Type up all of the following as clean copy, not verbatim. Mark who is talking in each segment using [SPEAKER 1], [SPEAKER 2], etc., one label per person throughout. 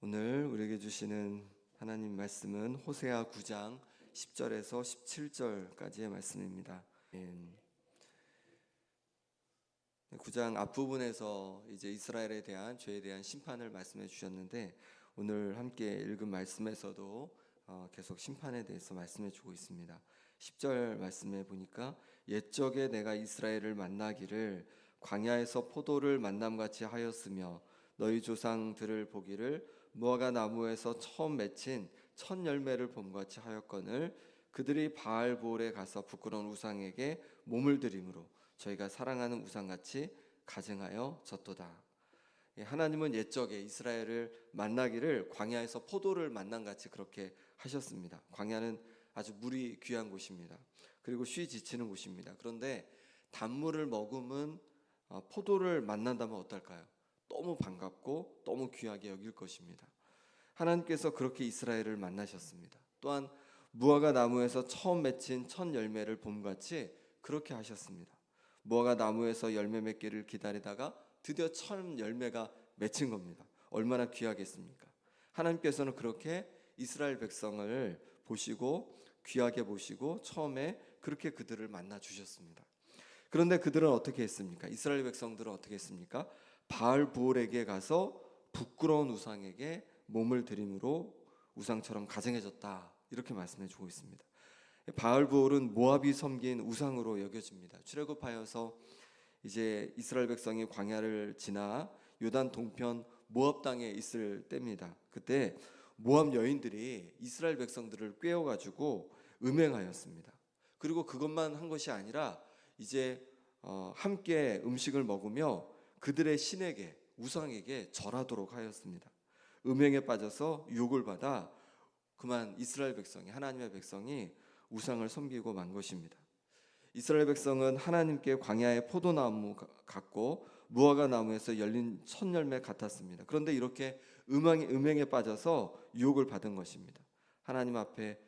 [SPEAKER 1] 오늘 우리에게 주시는 하나님 말씀은 호세아 9장 10절에서 17절까지의 말씀입니다. 9장 앞부분에서 이제 이스라엘에 대한 죄에 대한 심판을 말씀해 주셨는데, 오늘 함께 읽은 말씀에서도 계속 심판에 대해서 말씀해 주고 있습니다. 10절 말씀에 보니까 옛적에 내가 이스라엘을 만나기를 광야에서 포도를 만남같이 하였으며 너희 조상들을 보기를 무화과 나무에서 처음 맺힌 첫 열매를 봄같이 하였거늘 그들이 바알보올에 가서 부끄러운 우상에게 몸을 들임으로 저희가 사랑하는 우상같이 가증하여 졌도다. 하나님은 옛적에 이스라엘을 만나기를 광야에서 포도를 만남같이 그렇게 하셨습니다. 광야는 아주 물이 귀한 곳입니다. 그리고 쉬 지치는 곳입니다. 그런데 단물을 머금은 포도를 만난다면 어떨까요? 너무 반갑고 너무 귀하게 여길 것입니다. 하나님께서 그렇게 이스라엘을 만나셨습니다. 또한 무화과 나무에서 처음 맺힌 첫 열매를 봄같이 그렇게 하셨습니다. 무화과 나무에서 열매 맺기를 기다리다가 드디어 첫 열매가 맺힌 겁니다. 얼마나 귀하겠습니까? 하나님께서는 그렇게 이스라엘 백성을 보시고 귀하게 보시고 처음에 그렇게 그들을 만나 주셨습니다. 그런데 그들은 어떻게 했습니까? 이스라엘 백성들은 어떻게 했습니까? 바알보올에게 가서 부끄러운 우상에게 몸을 들임으로 우상처럼 가증해졌다, 이렇게 말씀해 주고 있습니다. 바알보올은 모압이 섬긴 우상으로 여겨집니다. 출애굽하여서 이제 이스라엘 백성이 광야를 지나 요단 동편 모압 땅에 있을 때입니다. 그때 모압 여인들이 이스라엘 백성들을 꿰어가지고 음행하였습니다. 그리고 그것만 한 것이 아니라 이제 함께 음식을 먹으며 그들의 신에게, 우상에게 절하도록 하였습니다. 음행에 빠져서 유혹을 받아 그만 이스라엘 백성이, 하나님의 백성이 우상을 섬기고 만 것입니다. 이스라엘 백성은 하나님께 광야의 포도나무 같고 무화과 나무에서 열린 첫 열매 같았습니다. 그런데 이렇게 음행에 빠져서 유혹을 받은 것입니다. 하나님 앞에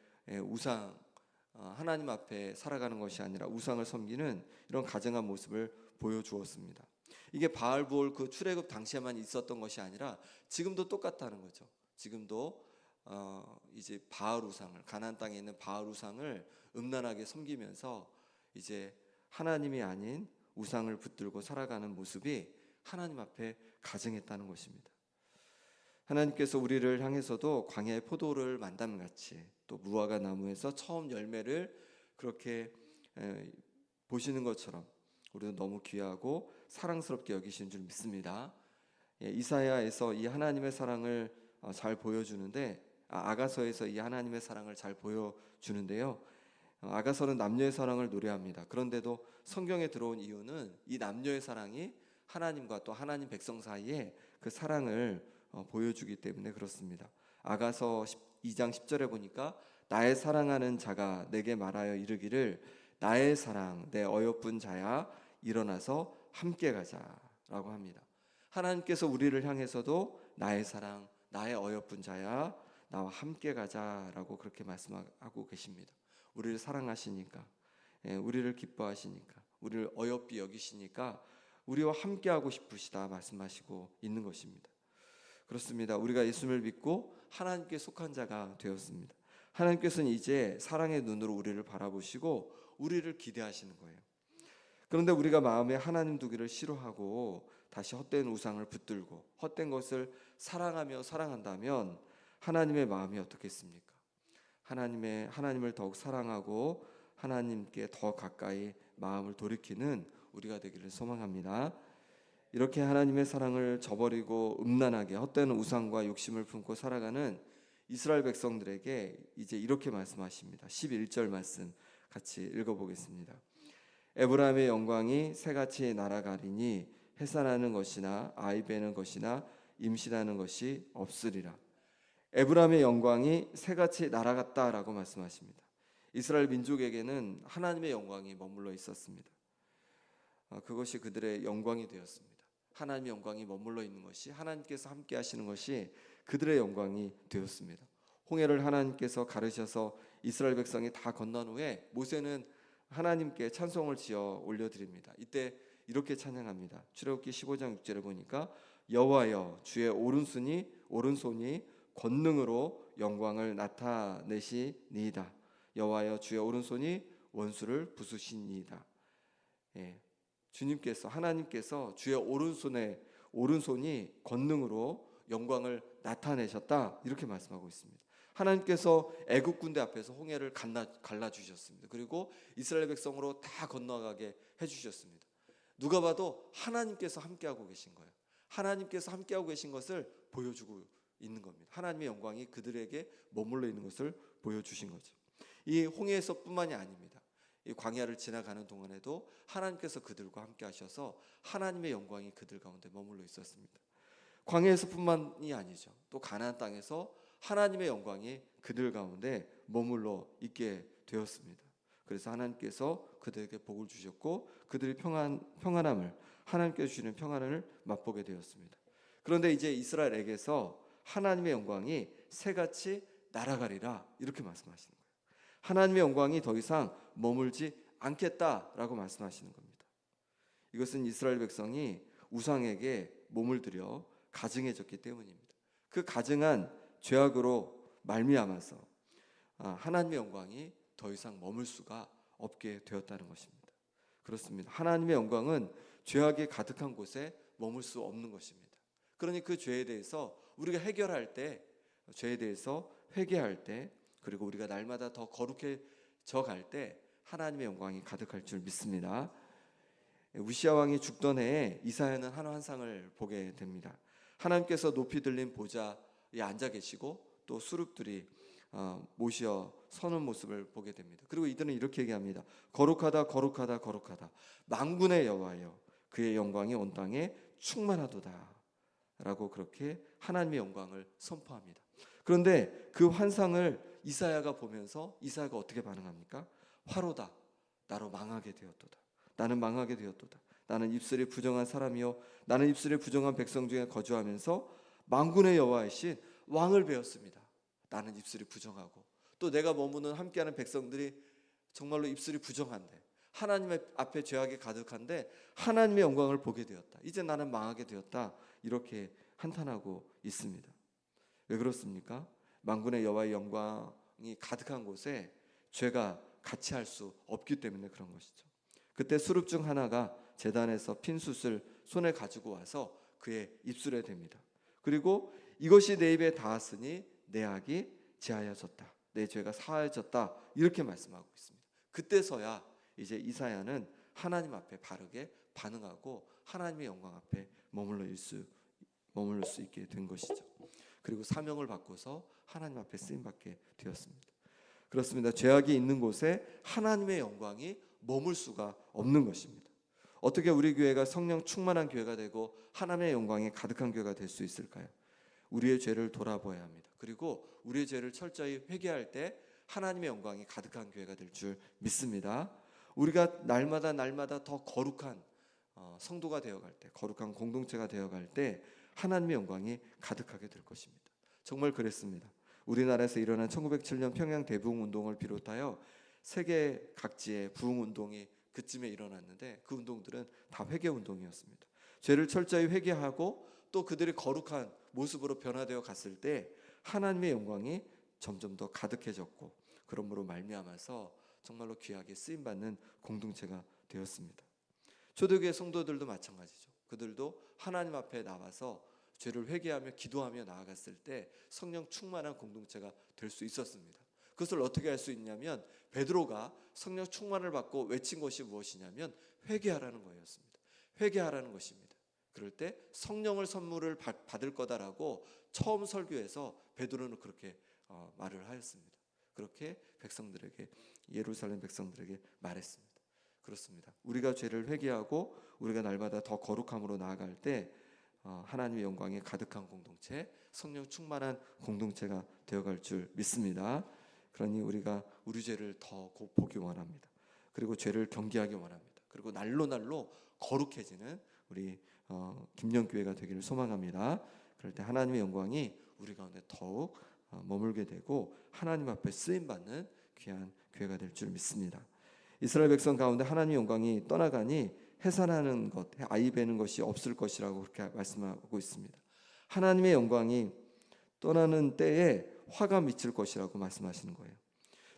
[SPEAKER 1] 하나님 앞에 살아가는 것이 아니라 우상을 섬기는 이런 가증한 모습을 보여주었습니다. 이게 바알보올 그 출애굽 당시에만 있었던 것이 아니라 지금도 똑같다는 거죠. 지금도 이제 바알 우상을, 가나안 땅에 있는 바알 우상을 음란하게 섬기면서 이제 하나님이 아닌 우상을 붙들고 살아가는 모습이 하나님 앞에 가증했다는 것입니다. 하나님께서 우리를 향해서도 광야의 포도를 만남같이 또 무화과 나무에서 처음 열매를 그렇게 보시는 것처럼 우리도 너무 귀하고 사랑스럽게 여기시는 줄 믿습니다. 이사야에서 이 하나님의 사랑을 잘 보여주는데, 아가서에서 이 하나님의 사랑을 잘 보여주는데요. 아가서는 남녀의 사랑을 노래합니다. 그런데도 성경에 들어온 이유는 이 남녀의 사랑이 하나님과 또 하나님 백성 사이에 그 사랑을 보여주기 때문에 그렇습니다. 아가서 2장 10절에 보니까 나의 사랑하는 자가 내게 말하여 이르기를 나의 사랑 내 어여쁜 자야 일어나서 함께 가자라고 합니다. 하나님께서 우리를 향해서도 나의 사랑 나의 어여쁜 자야 나와 함께 가자라고 그렇게 말씀하고 계십니다. 우리를 사랑하시니까, 우리를 기뻐하시니까, 우리를 어여삐 여기시니까 우리와 함께 하고 싶으시다 말씀하시고 있는 것입니다. 그렇습니다. 우리가 예수님을 믿고 하나님께 속한 자가 되었습니다. 하나님께서는 이제 사랑의 눈으로 우리를 바라보시고 우리를 기대하시는 거예요. 그런데 우리가 마음에 하나님 두기를 싫어하고 다시 헛된 우상을 붙들고 헛된 것을 사랑하며 사랑한다면 하나님의 마음이 어떻겠습니까? 하나님을 더욱 사랑하고 하나님께 더 가까이 마음을 돌이키는 우리가 되기를 소망합니다. 이렇게 하나님의 사랑을 저버리고 음란하게 헛된 우상과 욕심을 품고 살아가는 이스라엘 백성들에게 이제 이렇게 말씀하십니다. 11절 말씀 같이 읽어보겠습니다. 에브라임의 영광이 새같이 날아가리니 해산하는 것이나 아이 베는 것이나 임신하는 것이 없으리라. 에브라임의 영광이 새같이 날아갔다라고 말씀하십니다. 이스라엘 민족에게는 하나님의 영광이 머물러 있었습니다. 그것이 그들의 영광이 되었습니다. 하나님의 영광이 머물러 있는 것이, 하나님께서 함께 하시는 것이 그들의 영광이 되었습니다. 홍해를 하나님께서 가르셔서 이스라엘 백성이 다 건넌 후에 모세는 하나님께 찬송을 지어 올려드립니다. 이때 이렇게 찬양합니다. 출애굽기 15장 6절에 보니까 여호와여 주의 오른손이 오른손이 권능으로 영광을 나타내시니이다. 여호와여 주의 오른손이 원수를 부수시니이다. 예, 주님께서 하나님께서 주의 오른손이 권능으로 영광을 나타내셨다 이렇게 말씀하고 있습니다. 하나님께서 애굽 군대 앞에서 홍해를 갈라 주셨습니다. 그리고 이스라엘 백성으로 다 건너가게 해주셨습니다. 누가 봐도 하나님께서 함께하고 계신 거예요. 하나님께서 함께하고 계신 것을 보여주고 있는 겁니다. 하나님의 영광이 그들에게 머물러 있는 것을 보여주신 거죠. 이 홍해에서뿐만이 아닙니다. 이 광야를 지나가는 동안에도 하나님께서 그들과 함께 하셔서 하나님의 영광이 그들 가운데 머물러 있었습니다. 광야에서뿐만이 아니죠. 또 가나안 땅에서 하나님의 영광이 그들 가운데 머물러 있게 되었습니다. 그래서 하나님께서 그들에게 복을 주셨고 그들이 평안함을 하나님께서 주시는 평안을 맛보게 되었습니다. 그런데 이제 이스라엘에게서 하나님의 영광이 새같이 날아가리라 이렇게 말씀하시는 거예요. 하나님의 영광이 더 이상 머물지 않겠다라고 말씀하시는 겁니다. 이것은 이스라엘 백성이 우상에게 몸을 들여 가증해졌기 때문입니다. 그 가증한 죄악으로 말미암아서 하나님의 영광이 더 이상 머물 수가 없게 되었다는 것입니다. 그렇습니다. 하나님의 영광은 죄악이 가득한 곳에 머물 수 없는 것입니다. 그러니 그 죄에 대해서 우리가 해결할 때, 죄에 대해서 회개할 때, 그리고 우리가 날마다 더 거룩해져 갈 때 하나님의 영광이 가득할 줄 믿습니다. 우시아 왕이 죽던 해에 이사야는 한 환상을 보게 됩니다. 하나님께서 높이 들린 보좌에 앉아 계시고 또 수룹들이 모시어 서는 모습을 보게 됩니다. 그리고 이들은 이렇게 얘기합니다. 거룩하다 거룩하다 거룩하다 만군의 여호와여 그의 영광이 온 땅에 충만하도다 라고 그렇게 하나님의 영광을 선포합니다. 그런데 그 환상을 이사야가 보면서 이사야가 어떻게 반응합니까? 화로다 나로 망하게 되었도다. 나는 망하게 되었도다. 나는 입술이 부정한 사람이요 나는 입술이 부정한 백성 중에 거주하면서 만군의 여호와이신 왕을 배웠습니다. 나는 입술이 부정하고 또 내가 머무는 함께하는 백성들이 정말로 입술이 부정한데 하나님의 앞에 죄악이 가득한데 하나님의 영광을 보게 되었다. 이제 나는 망하게 되었다. 이렇게 한탄하고 있습니다. 왜 그렇습니까? 만군의 여호와의 영광이 가득한 곳에 죄가 같이 할 수 없기 때문에 그런 것이죠. 그때 수룹 중 하나가 제단에서 핀 숯을 손에 가지고 와서 그의 입술에 댑니다. 그리고 이것이 내 입에 닿았으니 내 악이 제하여졌다. 내 죄가 사하여졌다. 이렇게 말씀하고 있습니다. 그때서야 이제 이사야는 하나님 앞에 바르게 반응하고 하나님의 영광 앞에 머물러 수 있게 된 것이죠. 그리고 사명을 받고서 하나님 앞에 쓰임받게 되었습니다. 그렇습니다. 죄악이 있는 곳에 하나님의 영광이 머물 수가 없는 것입니다. 어떻게 우리 교회가 성령 충만한 교회가 되고 하나님의 영광이 가득한 교회가 될 수 있을까요? 우리의 죄를 돌아보아야 합니다. 그리고 우리의 죄를 철저히 회개할 때 하나님의 영광이 가득한 교회가 될 줄 믿습니다. 우리가 날마다 더 거룩한 성도가 되어갈 때, 거룩한 공동체가 되어갈 때 하나님의 영광이 가득하게 될 것입니다. 정말 그랬습니다. 우리나라에서 일어난 1907년 평양 대부흥운동을 비롯하여 세계 각지의 부흥운동이 그쯤에 일어났는데 그 운동들은 다 회개운동이었습니다. 죄를 철저히 회개하고 또 그들이 거룩한 모습으로 변화되어 갔을 때 하나님의 영광이 점점 더 가득해졌고 그러므로 말미암아서 정말로 귀하게 쓰임받는 공동체가 되었습니다. 초대교회 성도들도 마찬가지죠. 그들도 하나님 앞에 나와서 죄를 회개하며 기도하며 나아갔을 때 성령 충만한 공동체가 될 수 있었습니다. 그것을 어떻게 할 수 있냐면 베드로가 성령 충만을 받고 외친 것이 무엇이냐면 회개하라는 거였습니다. 회개하라는 것입니다. 그럴 때 성령을 선물을 받을 거다라고 처음 설교에서 베드로는 그렇게 말을 하였습니다. 그렇게 백성들에게 예루살렘 백성들에게 말했습니다. 그렇습니다. 우리가 죄를 회개하고 우리가 날마다 더 거룩함으로 나아갈 때 하나님의 영광이 가득한 공동체, 성령 충만한 공동체가 되어갈 줄 믿습니다. 그러니 우리가 우리 죄를 더 보기 원합니다. 그리고 죄를 경계하기 원합니다. 그리고 날로 거룩해지는 우리 김영교회가 되기를 소망합니다. 그럴 때 하나님의 영광이 우리 가운데 더욱 머물게 되고 하나님 앞에 쓰임받는 귀한 교회가 될 줄 믿습니다. 이스라엘 백성 가운데 하나님의 영광이 떠나가니 해산하는 것, 아이 베는 것이 없을 것이라고 그렇게 말씀하고 있습니다. 하나님의 영광이 떠나는 때에 화가 미칠 것이라고 말씀하시는 거예요.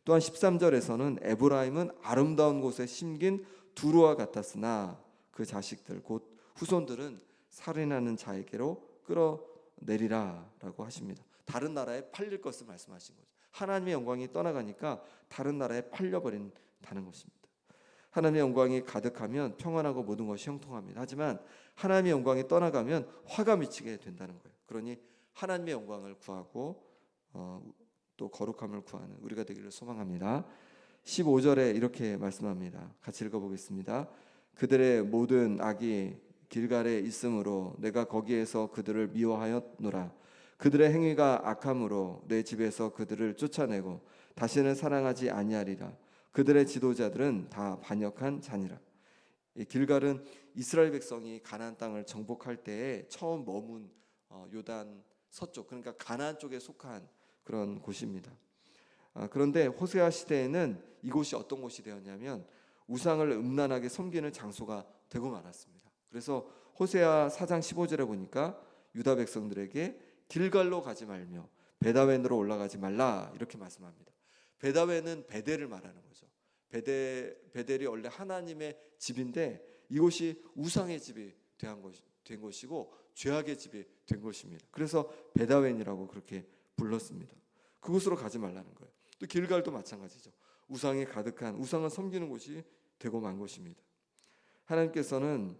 [SPEAKER 1] 또한 13절에서는 에브라임은 아름다운 곳에 심긴 두루와 같았으나 그 자식들 곧 후손들은 살인하는 자에게로 끌어내리라 라고 하십니다. 다른 나라에 팔릴 것을 말씀하신 거죠. 하나님의 영광이 떠나가니까 다른 나라에 팔려버린다는 것입니다. 하나님의 영광이 가득하면 평안하고 모든 것이 형통합니다. 하지만 하나님의 영광이 떠나가면 화가 미치게 된다는 거예요. 그러니 하나님의 영광을 구하고 또 거룩함을 구하는 우리가 되기를 소망합니다. 15절에 이렇게 말씀합니다. 같이 읽어보겠습니다. 그들의 모든 악이 길갈에 있으므로 내가 거기에서 그들을 미워하였노라. 그들의 행위가 악함으로 내 집에서 그들을 쫓아내고 다시는 사랑하지 아니하리라. 그들의 지도자들은 다 반역한 자니라. 이 길갈은 이스라엘 백성이 가나안 땅을 정복할 때에 처음 머문 요단 서쪽, 그러니까 가나안 쪽에 속한 그런 곳입니다. 그런데 호세아 시대에는 이곳이 어떤 곳이 되었냐면 우상을 음란하게 섬기는 장소가 되고 말았습니다. 그래서 호세아 4장 15절에 보니까 유다 백성들에게 길갈로 가지 말며 베다웬으로 올라가지 말라 이렇게 말씀합니다. 베다웬은 베델을 말하는 거죠. 베델이 원래 하나님의 집인데 이곳이 우상의 집이 된 것이고 죄악의 집이 된 것입니다. 그래서 베다웬이라고 그렇게 불렀습니다. 그곳으로 가지 말라는 거예요. 또 길갈도 마찬가지죠. 우상이 가득한 우상을 섬기는 곳이 되고 만 것입니다. 하나님께서는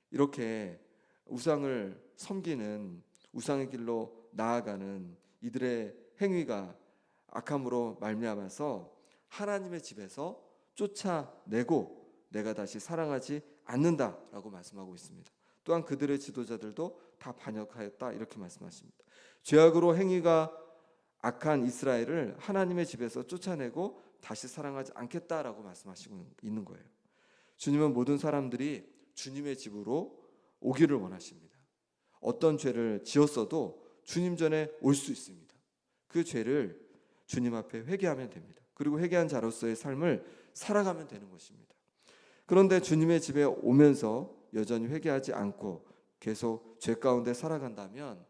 [SPEAKER 1] 이렇게 우상을 섬기는 우상의 길로 나아가는 이들의 행위가 악함으로 말미암아서 하나님의 집에서 쫓아내고 내가 다시 사랑하지 않는다라고 말씀하고 있습니다. 또한 그들의 지도자들도 다 반역하였다 이렇게 말씀하십니다. 죄악으로 행위가 악한 이스라엘을 하나님의 집에서 쫓아내고 다시 사랑하지 않겠다라고 말씀하시고 있는 거예요. 주님은 모든 사람들이 주님의 집으로 오기를 원하십니다. 어떤 죄를 지었어도 주님 전에 올 수 있습니다. 그 죄를 주님 앞에 회개하면 됩니다. 그리고 회개한 자로서의 삶을 살아가면 되는 것입니다. 그런데 주님의 집에 오면서 여전히 회개하지 않고 계속 죄 가운데 살아간다면,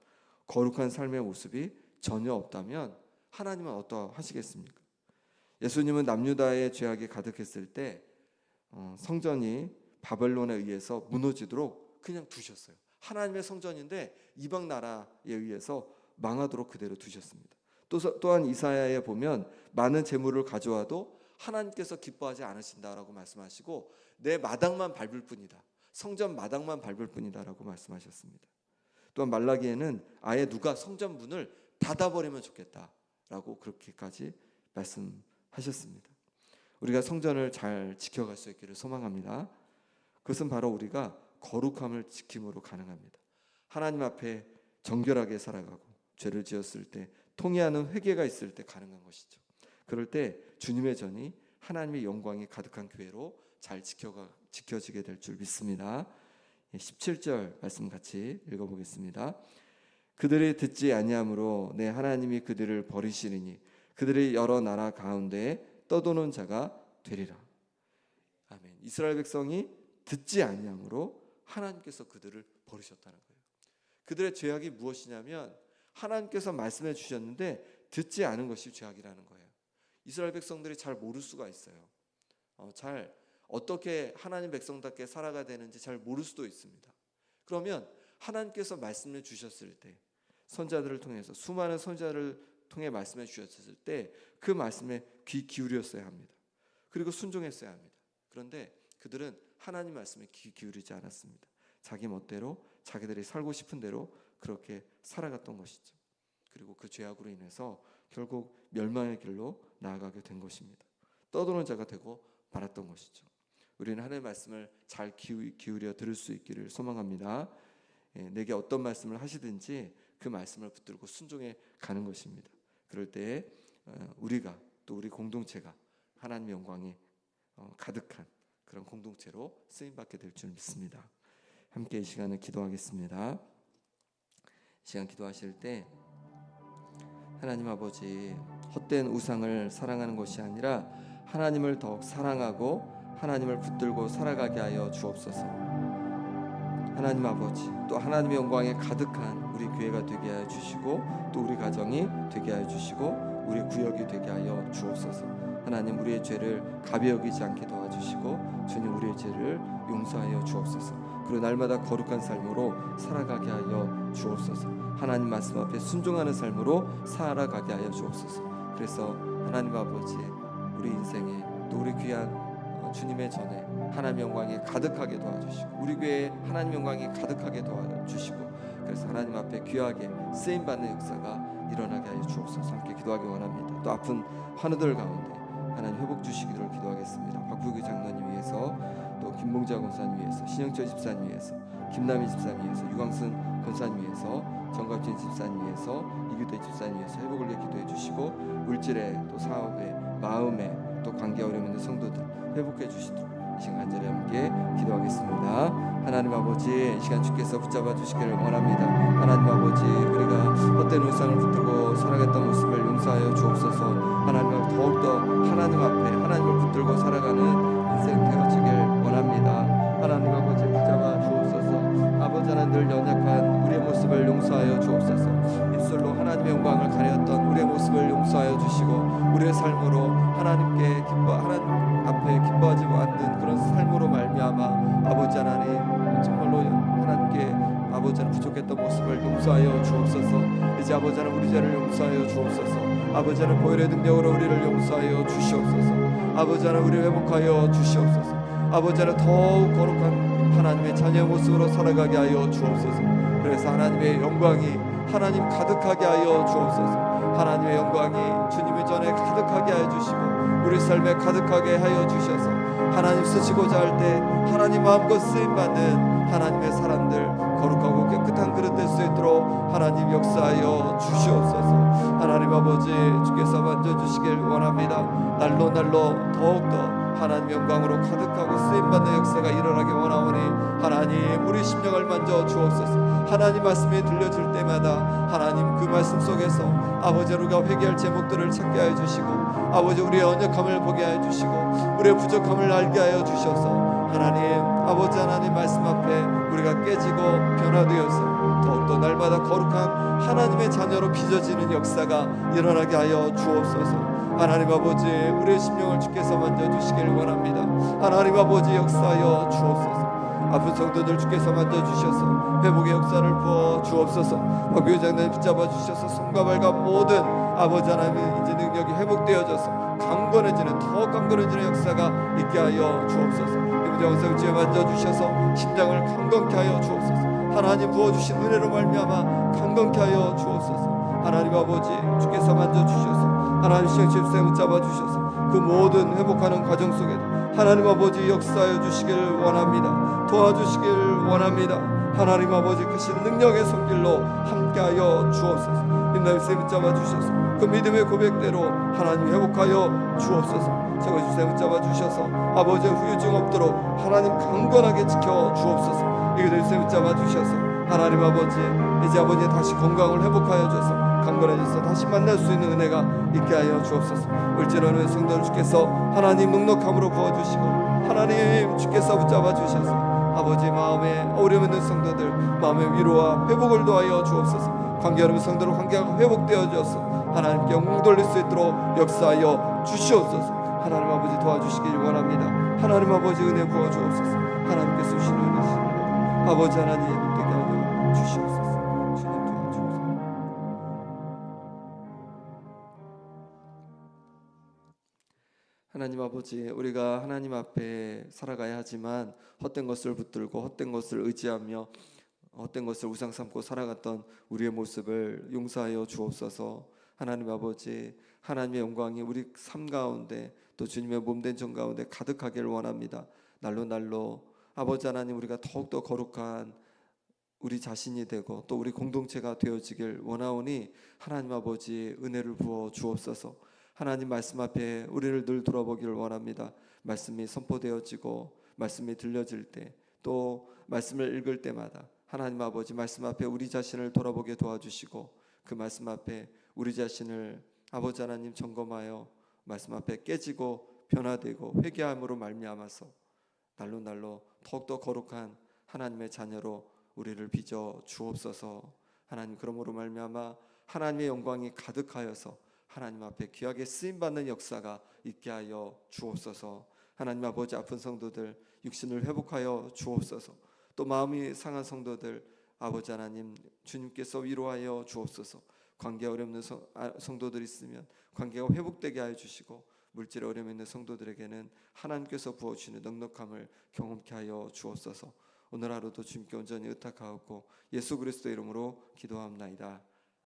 [SPEAKER 1] 거룩한 삶의 모습이 전혀 없다면 하나님은 어떠하시겠습니까? 예수님은 남유다의 죄악이 가득했을 때 성전이 바벨론에 의해서 무너지도록 그냥 두셨어요. 하나님의 성전인데 이방 나라에 의해서 망하도록 그대로 두셨습니다. 또한 이사야에 보면 많은 재물을 가져와도 하나님께서 기뻐하지 않으신다라고 말씀하시고 내 마당만 밟을 뿐이다, 성전 마당만 밟을 뿐이다라고 말씀하셨습니다. 또한 말라기에는 아예 누가 성전 문을 닫아버리면 좋겠다라고 그렇게까지 말씀하셨습니다. 우리가 성전을 잘 지켜갈 수 있기를 소망합니다. 그것은 바로 우리가 거룩함을 지킴으로 가능합니다. 하나님 앞에 정결하게 살아가고 죄를 지었을 때 통회하는 회개가 있을 때 가능한 것이죠. 그럴 때 주님의 전이 하나님의 영광이 가득한 교회로 잘 지켜지게 될 줄 믿습니다. 17절 말씀 같이 읽어보겠습니다. 그들이 듣지 아니함으로 내 하나님이 그들을 버리시리니 그들이 여러 나라 가운데 떠도는 자가 되리라. 아멘. 이스라엘 백성이 듣지 아니함으로 하나님께서 그들을 버리셨다는 거예요. 그들의 죄악이 무엇이냐면 하나님께서 말씀해 주셨는데 듣지 않은 것이 죄악이라는 거예요. 이스라엘 백성들이 잘 모를 수가 있어요. 잘 어떻게 하나님 백성답게 살아가야 되는지 잘 모를 수도 있습니다. 그러면 하나님께서 말씀해 주셨을 때, 선자들을 통해서 수많은 선자를 통해 말씀해 주셨을 때 그 말씀에 귀 기울였어야 합니다. 그리고 순종했어야 합니다. 그런데 그들은 하나님 말씀에 귀 기울이지 않았습니다. 자기 멋대로 자기들이 살고 싶은 대로 그렇게 살아갔던 것이죠. 그리고 그 죄악으로 인해서 결국 멸망의 길로 나아가게 된 것입니다. 떠도는 자가 되고 말았던 것이죠. 우리는 하나님의 말씀을 잘 기울여 들을 수 있기를 소망합니다. 내게 어떤 말씀을 하시든지 그 말씀을 붙들고 순종해 가는 것입니다. 그럴 때 우리가 또 우리 공동체가 하나님의 영광이 가득한 그런 공동체로 쓰임받게 될 줄 믿습니다. 함께 이 시간을 기도하겠습니다. 이 시간 기도하실 때 하나님 아버지, 헛된 우상을 사랑하는 것이 아니라 하나님을 더욱 사랑하고 하나님을 붙들고 살아가게 하여 주옵소서. 하나님 아버지, 또 하나님의 영광에 가득한 우리 교회가 되게 하여 주시고, 또 우리 가정이 되게 하여 주시고, 우리 구역이 되게 하여 주옵소서. 하나님, 우리의 죄를 가벼이 여기지 않게 도와주시고, 주님, 우리의 죄를 용서하여 주옵소서. 그리고 날마다 거룩한 삶으로 살아가게 하여 주옵소서. 하나님 말씀 앞에 순종하는 삶으로 살아가게 하여 주옵소서. 그래서 하나님 아버지, 우리 인생에 또 우리 귀한 주님의 전에 하나님 영광이 가득하게 도와주시고, 우리 교회에 하나님 영광이 가득하게 도와주시고, 그래서 하나님 앞에 귀하게 쓰임받는 역사가 일어나게 하여 주옵소서. 함께 기도하기 원합니다. 또 아픈 환우들 가운데 하나님 회복 주시기를 기도하겠습니다. 박부규 장로님 위해서, 또 김봉자 권사님 위해서, 신영철 집사님 위해서, 김남희 집사님 위해서, 유광순 권사님 위해서, 정갑진 집사님 위해서, 이규대 집사님 위해서 회복을 위해 기도해 주시고, 물질에 또 사업에 마음에 또 관계 어려움 있는 성도들 회복해 주시도록 이 시간 간절히 함께 기도하겠습니다. 하나님 아버지, 이 시간 주께서 붙잡아 주시기를 원합니다. 하나님 아버지, 우리가 헛된 우상을 붙들고 살아갔던 모습을 용서하여 주옵소서. 하나님, 더욱더 하나님 앞에 하나님을 붙들고 살아가는 인생 되어지길 원합니다. 하나님 아버지, 붙잡아 주옵소서. 아버지, 하나님 늘 연약한 우리의 모습을 용서하여 주옵소서. 입술로 하나님의 영광을 가렸던 우리의 모습을 용서하여 주시고, 우리의 삶으로 하나님 앞에 기뻐하지 않는 그런 삶으로 말미암아 아버지 하나님, 정말로 하나님께 아버지 하나님 부족했던 모습을 용서하여 주옵소서. 이제 아버지 하나님 우리 죄를 용서하여 주옵소서. 아버지 하나님 보혈의 능력으로 우리를 용서하여 주시옵소서. 아버지 하나님 우리를 회복하여 주시옵소서. 아버지 하나님 더욱 거룩한 하나님의 자녀의 모습으로 살아가게 하여 주옵소서. 그래서 하나님의 영광이 하나님 가득하게 하여 주옵소서. 하나님의 영광이 주님의 전에 가득하게 하여 주시고, 우리 삶에 가득하게 하여 주셔서 하나님 쓰시고자 할 때 하나님 마음껏 쓰임받는 하나님의 사람들, 거룩하고 깨끗한 그릇 될 수 있도록 하나님 역사하여 주시옵소서. 하나님 아버지, 주께서 만져주시길 원합니다. 날로 더욱더 하나님 영광으로 가득하고 쓰임받는 역사가 일어나기 원하오니 하나님 우리 심령을 만져 주옵소서. 하나님 말씀이 들려질 때마다 하나님 그 말씀 속에서 아버지, 우리가 회개할 제목들을 찾게 하여 주시고, 아버지 우리의 언약함을 보게 하여 주시고, 우리의 부족함을 알게 하여 주셔서 하나님 아버지 하나님 말씀 앞에 우리가 깨지고 변화되어서 더욱더 날마다 거룩한 하나님의 자녀로 빚어지는 역사가 일어나게 하여 주옵소서. 하나님 아버지, 우리의 심령을 주께서 만져주시길 원합니다. 하나님 아버지, 역사하여 주옵소서. 아픈 성도들 주께서 만져주셔서 회복의 역사를 부어 주옵소서. 박교장님 붙잡아 주셔서 손과 발과 모든 아버지 하나님의 이제 능력이 회복되어져서 강건해지는, 더욱 강건해지는 역사가 있게 하여 주옵소서. 김정은 주에 만져주셔서 심장을 강건케 하여 주옵소서. 하나님 부어주신 은혜로 말미암아 강건케 하여 주옵소서. 하나님 아버지, 주께서 만져주셔서 하나님 시행집사에 붙잡아 주셔서 그 모든 회복하는 과정 속에 하나님 아버지 역사하여 주시길 원합니다. 도와주시길 원합니다. 하나님 아버지 크신 능력의 손길로 함께하여 주옵소서. 힘나게 붙잡아 주셔서 그 믿음의 고백대로 하나님 회복하여 주옵소서. 정해주세요. 붙잡아 주셔서 아버지의 후유증 없도록 하나님 강건하게 지켜 주옵소서. 이것을 붙잡아 주셔서 하나님 아버지, 이제 아버지 다시 건강을 회복하여 주셔서 강건해져서 다시 만날 수 있는 은혜가 있게 하여 주옵소서. 을지로는 성도를 주께서 하나님 넉넉함으로 부어주시고, 하나님 주께서 붙잡아 주셔서 아버지 마음에 어려움 있는 성도들 마음의 위로와 회복을 도하여 주옵소서. 관계 어려운 성도들 관계가 회복되어져서 하나님께 영광 돌릴 수 있도록 역사하여 주시옵소서. 하나님 아버지 도와주시길 원합니다. 하나님 아버지 은혜 부어 주옵소서. 하나님께서 주시는 은혜십니다. 아버지 하나님 되게 하여 주시옵소서. 주님 도와주옵소서. 하나님 아버지, 우리가 하나님 앞에 살아가야 하지만 헛된 것을 붙들고 헛된 것을 의지하며 헛된 것을 우상 삼고 살아갔던 우리의 모습을 용서하여 주옵소서. 하나님 아버지, 하나님의 영광이 우리 삶 가운데 또 주님의 몸된 정 가운데 가득하기를 원합니다. 날로 아버지 하나님, 우리가 더욱더 거룩한 우리 자신이 되고 또 우리 공동체가 되어지길 원하오니 하나님 아버지 은혜를 부어 주옵소서. 하나님 말씀 앞에 우리를 늘 돌아보기를 원합니다. 말씀이 선포되어지고 말씀이 들려질 때 또 말씀을 읽을 때마다 하나님 아버지 말씀 앞에 우리 자신을 돌아보게 도와주시고, 그 말씀 앞에 우리 자신을 아버지 하나님 점검하여 말씀 앞에 깨지고 변화되고 회개함으로 말미암아서 날로 더욱더 거룩한 하나님의 자녀로 우리를 빚어 주옵소서. 하나님, 그러므로 말미암아 하나님의 영광이 가득하여서 하나님 앞에 귀하게 쓰임받는 역사가 있게 하여 주옵소서. 하나님 아버지, 아픈 성도들 육신을 회복하여 주옵소서. 또 마음이 상한 성도들 아버지 하나님 주님께서 위로하여 주옵소서. 관계 어렵는 성도들 있으면 관계가 회복되게 하여 주시고, 물질에 어려움 있는 성도들에게는 하나님께서 부어주시는 넉넉함을 경험케 하여 주옵소서. 오늘 하루도 주님께 온전히 의탁하옵고 예수 그리스도의 이름으로 기도합나이다.